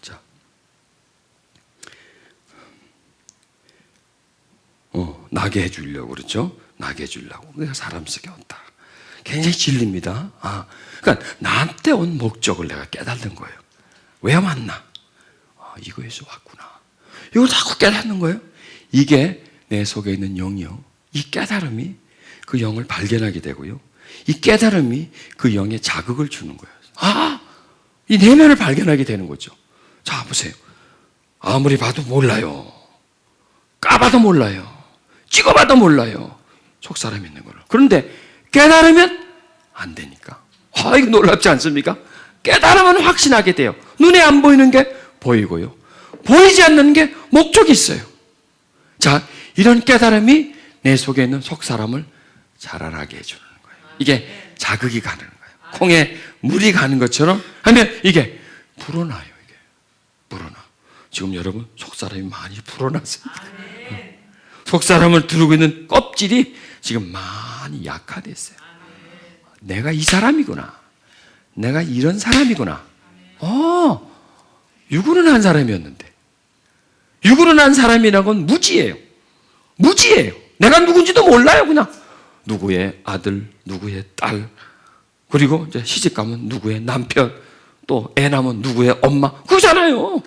자, 나게 해주려고 그렇죠? 나게 해주려고. 내가 사람 속에 온다. 굉장히 진리입니다. 그러니까 나한테 온 목적을 내가 깨닫는 거예요. 왜 왔나? 이거에서 왔구나. 이걸 자꾸 깨닫는 거예요. 이게 내 속에 있는 영이요. 이 깨달음이 그 영을 발견하게 되고요. 이 깨달음이 그 영에 자극을 주는 거예요. 이 내면을 발견하게 되는 거죠. 자, 보세요. 아무리 봐도 몰라요. 까봐도 몰라요. 찍어봐도 몰라요. 속사람 있는 거를. 그런데 깨달으면 안 되니까. 이거 놀랍지 않습니까? 깨달으면 확신하게 돼요. 눈에 안 보이는 게 보이고요. 보이지 않는 게 목적이 있어요. 자, 이런 깨달음이 내 속에 있는 속사람을 자라나게 해주는 거예요. 이게 자극이 가는 거예요. 콩에 물이 가는 것처럼 하면 이게 불어나요. 이게 불어나. 지금 여러분 속사람이 많이 불어났습니다. 속사람을 두르고 있는 껍질이 지금 많이 약화됐어요. 내가 이 사람이구나. 내가 이런 사람이구나. 육으로 난 사람이었는데. 육으로 난 사람이라는 건 무지예요. 무지예요. 내가 누군지도 몰라요, 그냥. 누구의 아들, 누구의 딸, 그리고 이제 시집 가면 누구의 남편, 또 애 낳으면 누구의 엄마. 그거잖아요.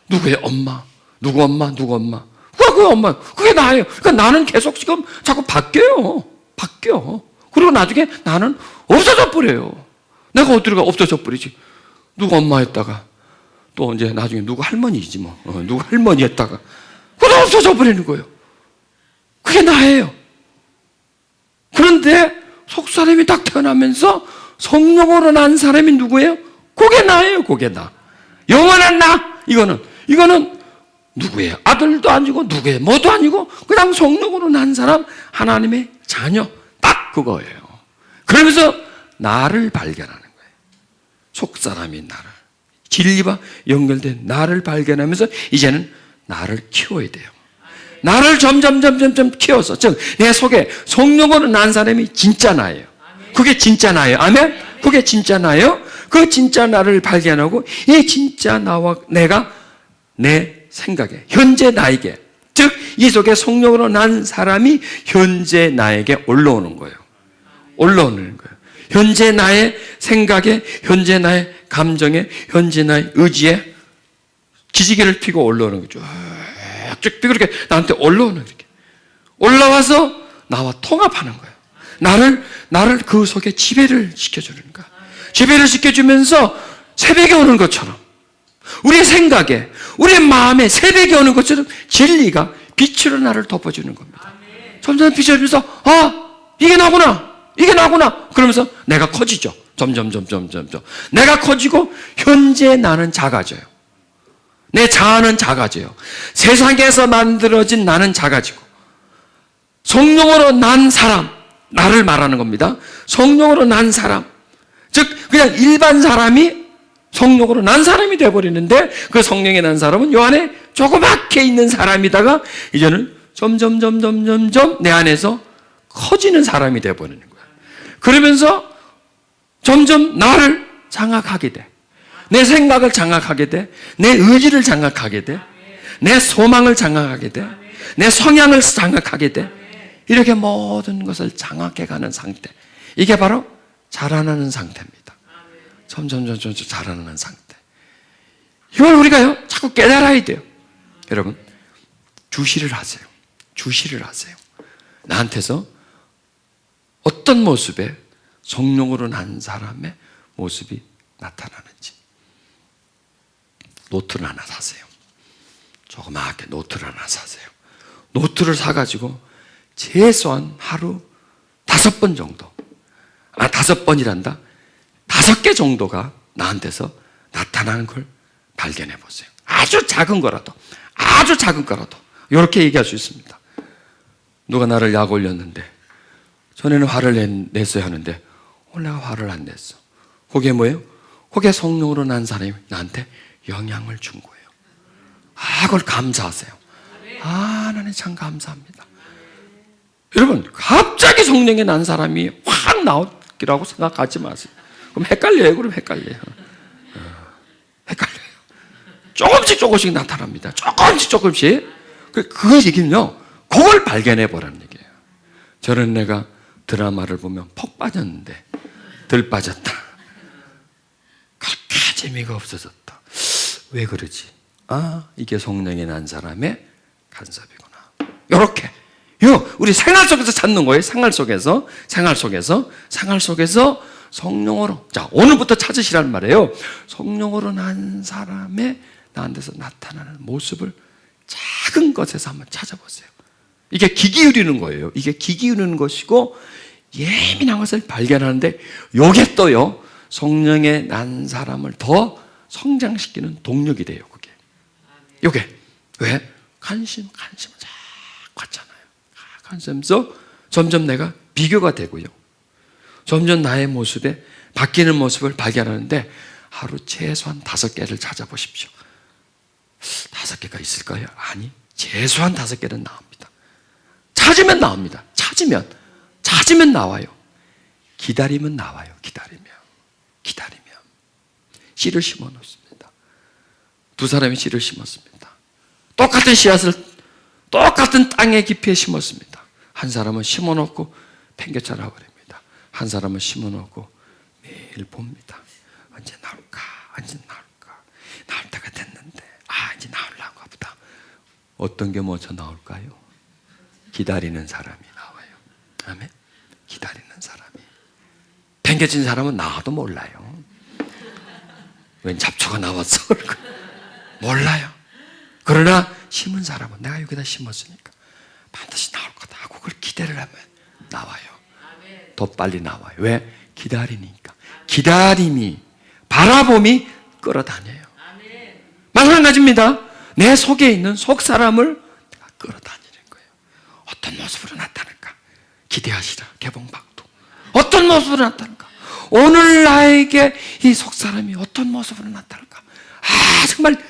누구의 엄마, 누구 엄마, 누구 엄마. 그 엄마. 그게 나예요. 그러니까 나는 계속 지금 자꾸 바뀌어요. 바뀌어. 그리고 나중에 나는 없어져 버려요. 내가 어디로 가 없어져 버리지. 누구 엄마 했다가 또 이제 나중에 누구 할머니지 뭐. 누구 할머니 했다가 그거 없어져 버리는 거예요. 그게 나예요. 그런데 속사람이 딱 태어나면서 성령으로 난 사람이 누구예요? 그게 나예요. 그게 나. 영원한 나. 이거는 누구의 아들도 아니고 누구의 뭐도 아니고 그냥 성령으로 난 사람, 하나님의 자녀. 딱 그거예요. 그러면서 나를 발견하는 거예요. 속사람인 나를. 진리와 연결된 나를 발견하면서 이제는 나를 키워야 돼요. 나를 점점 키워서, 즉 내 속에 성령으로 난 사람이 진짜 나예요. 그게 진짜 나예요. 아멘? 그게 진짜 나예요. 그 진짜 나를 발견하고 이 진짜 나와 내가 내 생각에, 현재 나에게, 즉 이 속에 성령으로 난 사람이 현재 나에게 올라오는 거예요. 올라오는 거예요. 현재 나의 생각에, 현재 나의 감정에, 현재 나의 의지에 기지개를 피고 올라오는 거죠. 쭉 피고 이렇게 나한테 올라오는 거예요. 올라와서 나와 통합하는 거예요. 나를 그 속에 지배를 시켜주는 거야. 지배를 시켜주면서 새벽에 오는 것처럼, 우리의 생각에, 우리의 마음에 새벽에 오는 것처럼 진리가 빛으로 나를 덮어주는 겁니다. 점점 비춰주면서 이게 나구나 그러면서 내가 커지죠. 점점 내가 커지고 현재 나는 작아져요. 내 자아는 작아져요. 세상에서 만들어진 나는 작아지고, 성령으로 난 사람, 나를 말하는 겁니다. 성령으로 난 사람, 즉 그냥 일반 사람이 성령으로 난 사람이 되어버리는데, 그 성령에 난 사람은 요 안에 조그맣게 있는 사람이다가 이제는 점점 내 안에서 커지는 사람이 되어버리는 거야. 그러면서 점점 나를 장악하게 돼. 내 생각을 장악하게 돼. 내 의지를 장악하게 돼. 내 소망을 장악하게 돼. 내 성향을 장악하게 돼. 이렇게 모든 것을 장악해가는 상태. 이게 바로 자라나는 상태입니다. 점점 자라나는 상태. 이걸 우리가요, 자꾸 깨달아야 돼요. 여러분, 주시를 하세요. 주시를 하세요. 나한테서 어떤 모습에 성령으로 난 사람의 모습이 나타나는지. 노트를 하나 사세요. 조그맣게 노트를 하나 사세요. 노트를 사가지고 최소한 하루 5번 정도, 5번이란다, 5개 정도가 나한테서 나타나는 걸 발견해 보세요. 아주 작은 거라도 이렇게 얘기할 수 있습니다. 누가 나를 약 올렸는데, 전에는 화를 냈어야 하는데 오늘 내가 화를 안 냈어. 그게 뭐예요? 그게 성령으로 난 사람이 나한테 영향을 준 거예요. 그걸 감사하세요. 하나님 참 감사합니다. 여러분, 갑자기 성령에 난 사람이 확 나오기라고 생각하지 마세요. 그럼 헷갈려요. 헷갈려요. 조금씩 나타납니다. 조금씩. 그 얘기는요, 그걸 발견해 보라는 얘기예요. 저는 내가 드라마를 보면 퍽 빠졌는데 덜 빠졌다. 그렇게 재미가 없어졌다. 왜 그러지? 이게 성령에 난 사람의 간섭이구나. 요렇게. 우리 생활 속에서 찾는 거예요. 생활 속에서 성령으로. 자, 오늘부터 찾으시라는 말이에요. 성령으로 난 사람의 나한테서 나타나는 모습을 작은 것에서 한번 찾아보세요. 이게 귀 기울이는 거예요. 이게 귀 기울이는 것이고, 예민한 것을 발견하는데, 요게 또요, 성령에 난 사람을 더 성장시키는 동력이 돼요, 그게. 요게. 왜? 관심을 자꾸 갖잖아요. 관심에서 점점 내가 비교가 되고요. 점점 나의 모습에 바뀌는 모습을 발견하는데, 하루 최소한 5개를 찾아보십시오. 5개가 있을까요? 아니, 최소한 5개는 나옵니다. 찾으면 나옵니다. 찾으면 나와요. 기다리면 나와요. 기다리면. 씨를 심어 놓습니다. 2사람이 씨를 심었습니다. 똑같은 씨앗을 똑같은 땅의 깊이에 심었습니다. 한 사람은 심어 놓고 팽개쳐 버립니다. 한 사람은 심어 놓고 매일 봅니다. 언제 나올까? 나올 때가 됐는데, 이제 나오려고 보다. 어떤 게 먼저 나올까요? 기다리는 사람이 나와요. 아멘. 기다리는 사람이. 팽개친 사람은 나와도 몰라요. 웬 잡초가 나왔어? 몰라요. 그러나 심은 사람은 내가 여기다 심었으니까 반드시 나올 거다 하고 그걸 기대를 하면 나와요. 더 빨리 나와요. 왜? 기다리니까. 기다림이, 바라봄이 끌어다녀요. 마찬가지입니다. 내 속에 있는 속 사람을 내가 끌어다니는 거예요. 어떤 모습으로 나타날까? 기대하시라. 개봉박도. 어떤 모습으로 나타날까? 오늘 나에게 이 속 사람이 어떤 모습으로 나타날까? 정말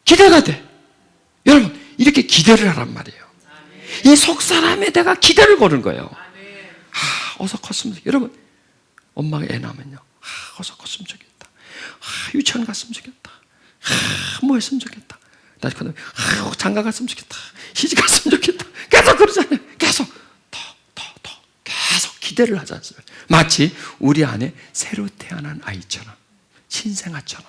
기대가 돼. 여러분, 이렇게 기대를 하란 말이에요. 이 속 사람에 내가 기대를 거는 거예요. 어서 컸으면 좋겠다. 여러분, 엄마가 애 낳으면요, 어서 컸으면 좋겠다. 유치원 갔으면 좋겠다. 뭐 했으면 좋겠다. 아유, 장가 갔으면 좋겠다. 시집 갔으면 좋겠다. 계속 그러잖아요. 계속 계속 기대를 하지 않습니까? 마치 우리 안에 새로 태어난 아이처럼, 신생아처럼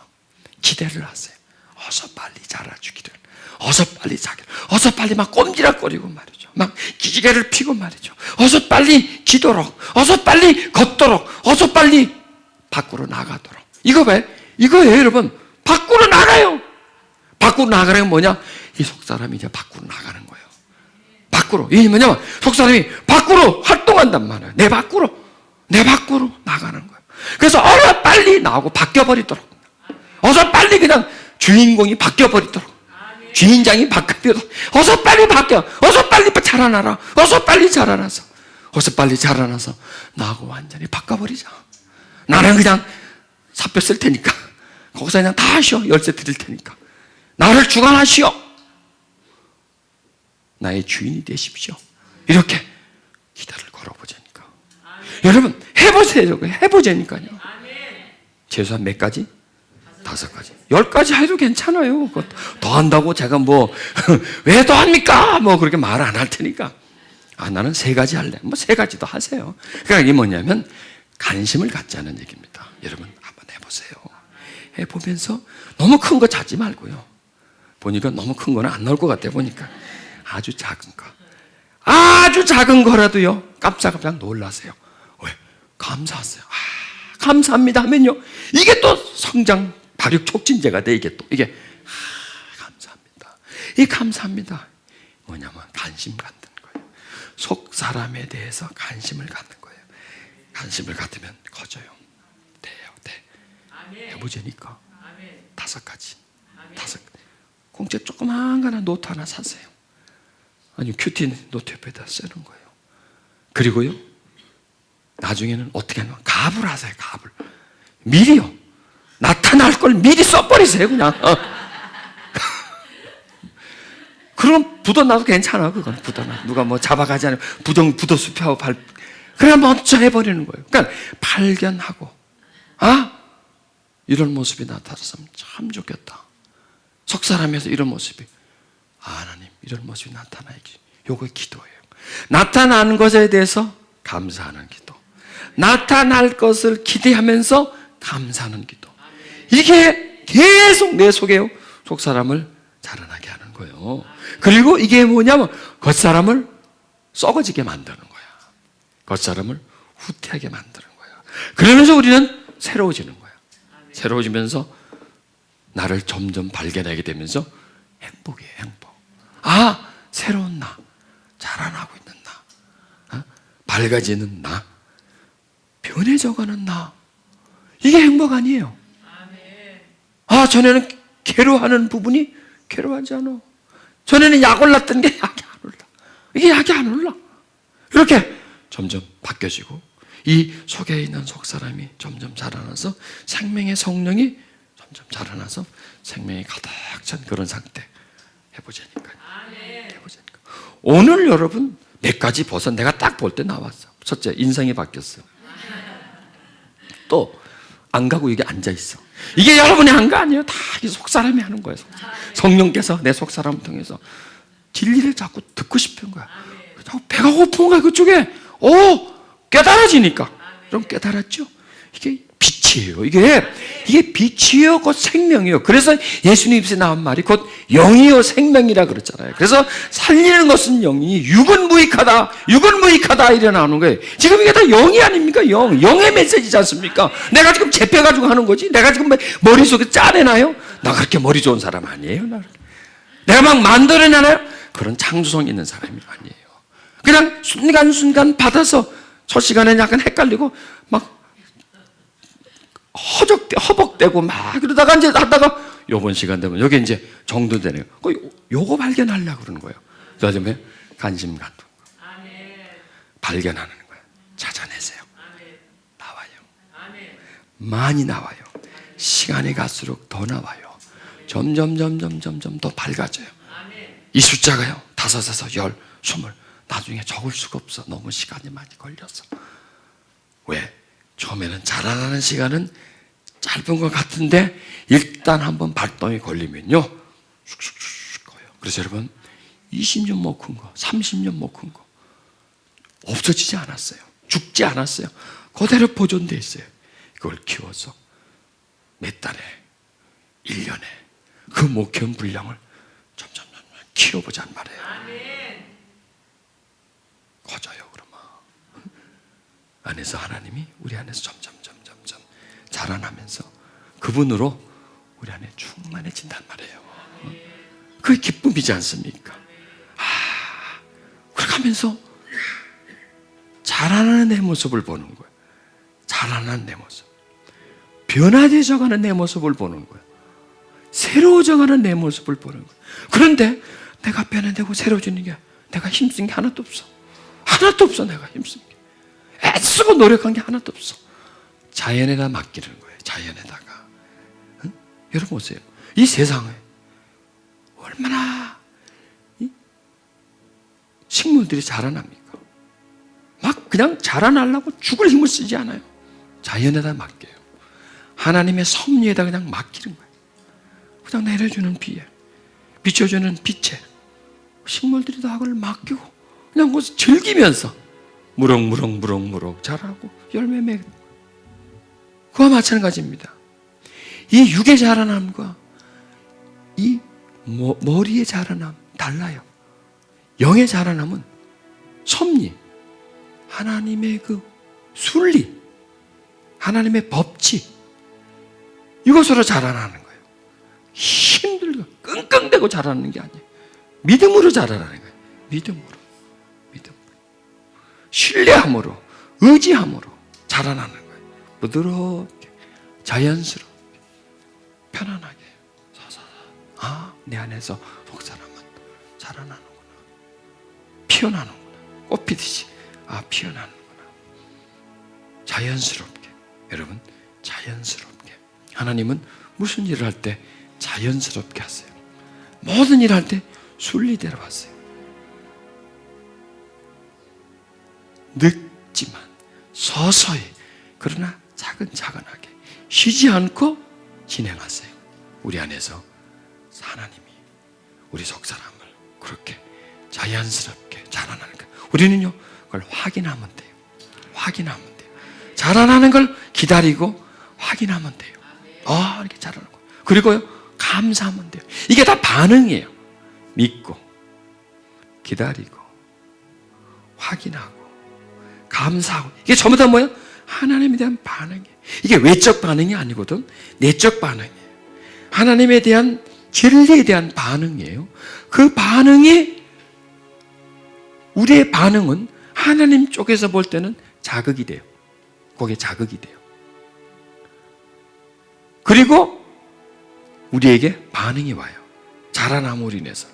기대를 하세요. 어서 빨리 자라주기를, 어서 빨리 자기를, 어서 빨리 막 꼼지락거리고 말이죠. 막 기지개를 피고 말이죠. 어서 빨리 기도록, 어서 빨리 걷도록, 어서 빨리 밖으로 나가도록. 이거 왜? 이거예요, 여러분. 밖으로 나가요. 밖으로 나가는 게 뭐냐? 이 속사람이 이제 밖으로 나가는 거예요. 밖으로. 이게 뭐냐면 속사람이 밖으로 활동한단 말이에요. 내 밖으로 나가는 거예요. 그래서 어서 빨리 나오고 바뀌어버리도록, 어서 빨리 그냥 주인공이 바뀌어버리도록, 주인장이 바뀌어버리도록, 어서 빨리 바뀌어, 어서 빨리 자라나라, 어서 빨리 자라나서, 어서 빨리 자라나서 나하고 완전히 바꿔버리자. 나는 그냥 사표 쓸 테니까 거기서 그냥 다 하시오. 열쇠 드릴 테니까 나를 주관하시오. 나의 주인이 되십시오. 이렇게 기도를 걸어보자니까. 여러분 해보세요. 해보자니까요. 최소한 몇 가지? 5가지, 10가지 해도 괜찮아요. 더 한다고 제가 뭐 왜 더 합니까? 뭐 그렇게 말 안 할 테니까. 나는 3가지 할래. 뭐 3가지도 하세요. 그러니까 이게 뭐냐면 관심을 갖자는 얘기입니다. 여러분 한번 해보세요. 해보면서 너무 큰 거 찾지 말고요. 보니까 너무 큰 거는 안 나올 것 같아. 보니까 아주 작은 거, 아주 작은 거라도요 깜짝깜짝 놀라세요. 왜? 감사하세요. 감사합니다 하면요 이게 또 성장 발육 촉진제가 돼. 이게 감사합니다. 이 감사합니다 뭐냐면 관심 갖는 거예요. 속 사람에 대해서 관심을 갖는 거예요. 관심을 갖으면 커져요. 돼요. 해보자니까. 5가지. 공짜 조그만 거나 노트 하나 사세요. 아니 큐티 노트 옆에다 쓰는 거예요. 그리고요 나중에는 어떻게 하냐면 갑을 하세요. 갑을 미리요 나타날 걸 미리 써버리세요. 그냥 그럼 부도나도 괜찮아. 그건 부도나 누가 뭐 잡아가지 않으면 부도 수표하고 그냥 먼저 해버리는 거예요. 그러니까 발견하고 이런 모습이 나타났으면 참 좋겠다. 속사람에서 이런 모습이 하나님 이런 모습이 나타나야지. 요거 기도예요. 나타나는 것에 대해서 감사하는 기도, 나타날 것을 기대하면서 감사하는 기도. 이게 계속 내 속에요 속사람을 자라나게 하는 거예요. 그리고 이게 뭐냐면 겉사람을 썩어지게 만드는 거야. 겉사람을 후퇴하게 만드는 거야. 그러면서 우리는 새로워지는 거야. 새로워지면서 나를 점점 발견하게 되면서 행복이에요. 행복. 새로운 나, 자라나고 있는 나, 밝아지는 나, 변해져가는 나. 이게 행복 아니에요. 전에는 괴로워하는 부분이 괴로워하지 않아. 전에는 약 올랐던 게 약이 안 올라. 이게 약이 안 올라. 이렇게 점점 바뀌어지고 이 속에 있는 속사람이 점점 자라나서 생명의 성령이 점점 자라나서 생명이 가득 찬 그런 상태. 해보자니까요. 오늘 여러분 몇 가지 버섯 내가 딱 볼 때 나왔어. 첫째, 인상이 바뀌었어. 또 안 가고 여기 앉아 있어. 이게 여러분의 한 거 아니에요. 다 속사람이 하는 거예요. 성령께서 내 속사람을 통해서 진리를 자꾸 듣고 싶은 거야. 자꾸 배가 고픈 거야. 그쪽에 깨달아지니까. 그럼 깨달았죠? 이게 빛이에요. 이게 빛이요 곧 생명이요. 그래서 예수님 입에서 나온 말이 곧 영이요 생명이라 그랬잖아요. 그래서 살리는 것은 영이, 육은 무익하다 이래 나오는 거예요. 지금 이게 다 영이 아닙니까? 영의 메시지지 않습니까? 내가 지금 재패가지고 하는 거지. 내가 지금 머릿속에 짜내나요? 나 그렇게 머리 좋은 사람 아니에요. 내가 막 만들어내나요? 그런 창조성 있는 사람이 아니에요. 그냥 순간순간 받아서 첫 시간에 약간 헷갈리고 막 허벅대고 막 그러다가 이제 하다가 요번 시간 되면 여기 이제 정돈되네요. 요거 발견하려고 그러는 거예요. 그래서 관심 갖는 거. 발견하는 거예요. 찾아내세요. 나와요. 많이 나와요. 시간이 갈수록 더 나와요. 점점 더 밝아져요. 이 숫자가요 5, 10, 20 나중에 적을 수가 없어. 너무 시간이 많이 걸려서. 왜? 처음에는 자라나는 시간은 짧은 것 같은데 일단 한번 발동이 걸리면요 쑥쑥 그래서 여러분 20년 못 큰 거, 30년 못 큰 거 없어지지 않았어요. 죽지 않았어요. 그대로 보존되어 있어요. 그걸 키워서 몇 달에 1년에 그 못 키운 분량을 점점 키워보자는 말이에요. 커져요. 그러면 안에서 하나님이 우리 안에서 점점 자라나면서 그분으로 우리 안에 충만해진단 말이에요. 그게 기쁨이지 않습니까? 그렇게 하면서 자라나는 내 모습을 보는 거예요. 자라나는 내 모습, 변화되어가는 내 모습을 보는 거예요. 새로워져가는 내 모습을 보는 거예요. 그런데 내가 변화되고 새로워지는 게 내가 힘쓴 게 하나도 없어. 하나도 없어. 내가 힘쓴 게 애쓰고 노력한 게 하나도 없어. 자연에다 맡기는 거예요. 자연에다가. 응? 여러분 보세요. 이 세상에 얼마나 식물들이 자라납니까? 막 그냥 자라나려고 죽을 힘을 쓰지 않아요. 자연에다 맡겨요. 하나님의 섭리에다 그냥 맡기는 거예요. 그냥 내려주는 비에, 비춰주는 빛에 식물들이 다 그걸 맡기고 그냥 그것을 즐기면서 무럭무럭 자라고 열매 맺는 거예요. 그와 마찬가지입니다. 이 육의 자라남과 이 머리의 자라남 달라요. 영의 자라남은 섭리, 하나님의 그 순리, 하나님의 법칙, 이것으로 자라나는 거예요. 힘들고 끙끙대고 자라는 게 아니에요. 믿음으로 자라나는 거예요. 믿음으로. 신뢰함으로, 의지함으로 자라나는 거예요. 부드럽게, 자연스럽게, 편안하게. 내 안에서 속사람은 자라나는구나. 피어나는구나. 꽃 피듯이 피어나는구나. 자연스럽게. 여러분, 자연스럽게. 하나님은 무슨 일을 할 때 자연스럽게 하세요. 모든 일을 할 때 순리대로 하세요. 늦지만 서서히, 그러나 차근차근하게 쉬지 않고 진행하세요. 우리 안에서 하나님이 우리 속사람을 그렇게 자연스럽게 자라나는 거예요. 우리는요 그걸 확인하면 돼요. 확인하면 돼요. 자라나는 걸 기다리고 확인하면 돼요. 이렇게 자라는 거예요. 그리고요 감사하면 돼요. 이게 다 반응이에요. 믿고 기다리고 확인하고 감사하고, 이게 전부 다 뭐예요? 하나님에 대한 반응이에요. 이게 외적 반응이 아니거든. 내적 반응이에요. 하나님에 대한 진리에 대한 반응이에요. 그 반응이, 우리의 반응은 하나님 쪽에서 볼 때는 자극이 돼요. 거기에 자극이 돼요. 그리고 우리에게 반응이 와요. 자라남으로 인해서.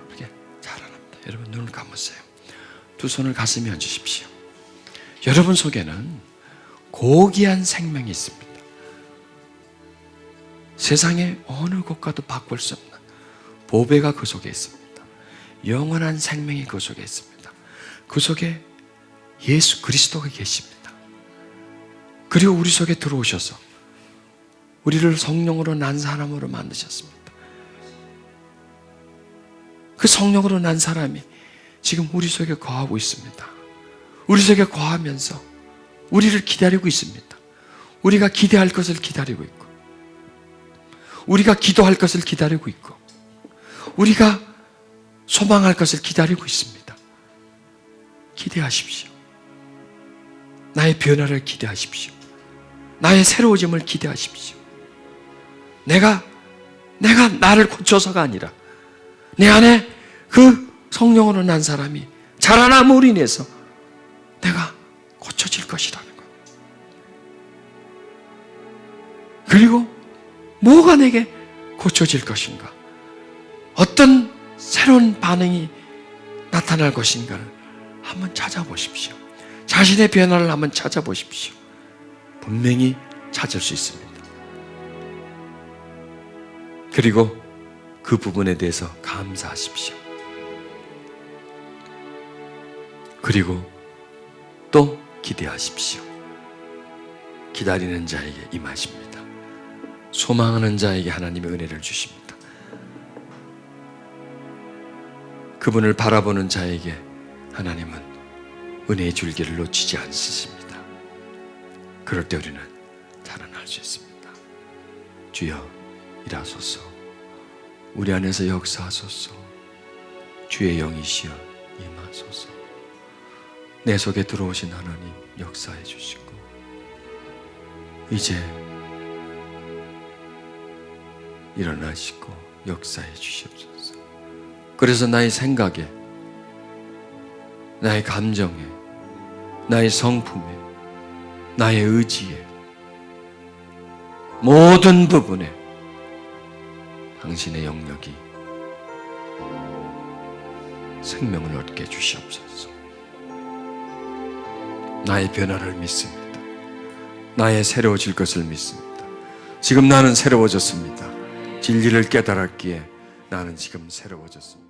이렇게 자라납니다. 여러분 눈을 감으세요. 두 손을 가슴에 얹으십시오. 여러분 속에는 고귀한 생명이 있습니다. 세상의 어느 곳과도 바꿀 수 없는 보배가 그 속에 있습니다. 영원한 생명이 그 속에 있습니다. 그 속에 예수 그리스도가 계십니다. 그리고 우리 속에 들어오셔서 우리를 성령으로 난 사람으로 만드셨습니다. 그 성령으로 난 사람이 지금 우리 속에 거하고 있습니다. 우리 속에 거하면서 우리를 기다리고 있습니다. 우리가 기대할 것을 기다리고 있고, 우리가 기도할 것을 기다리고 있고, 우리가 소망할 것을 기다리고 있습니다. 기대하십시오. 나의 변화를 기대하십시오. 나의 새로워짐을 기대하십시오. 내가 나를 고쳐서가 아니라 내 안에 그 성령으로 난 사람이 자라남으로 인해서 내가 고쳐질 것이라는 거예요. 그리고 뭐가 내게 고쳐질 것인가? 어떤 새로운 반응이 나타날 것인가를 한번 찾아보십시오. 자신의 변화를 한번 찾아보십시오. 분명히 찾을 수 있습니다. 그리고 그 부분에 대해서 감사하십시오. 그리고 또 기대하십시오. 기다리는 자에게 임하십니다. 소망하는 자에게 하나님의 은혜를 주십니다. 그분을 바라보는 자에게 하나님은 은혜의 줄기를 놓치지 않으십니다. 그럴 때 우리는 자라날 수 있습니다. 주여 일하소서. 우리 안에서 역사하소서. 주의 영이시여 임하소서. 내 속에 들어오신 하나님 역사해 주시고 이제 일어나시고 역사해 주시옵소서. 그래서 나의 생각에, 나의 감정에, 나의 성품에, 나의 의지에, 모든 부분에 당신의 영역이 생명을 얻게 주시옵소서. 나의 변화를 믿습니다. 나의 새로워질 것을 믿습니다. 지금 나는 새로워졌습니다. 진리를 깨달았기에 나는 지금 새로워졌습니다.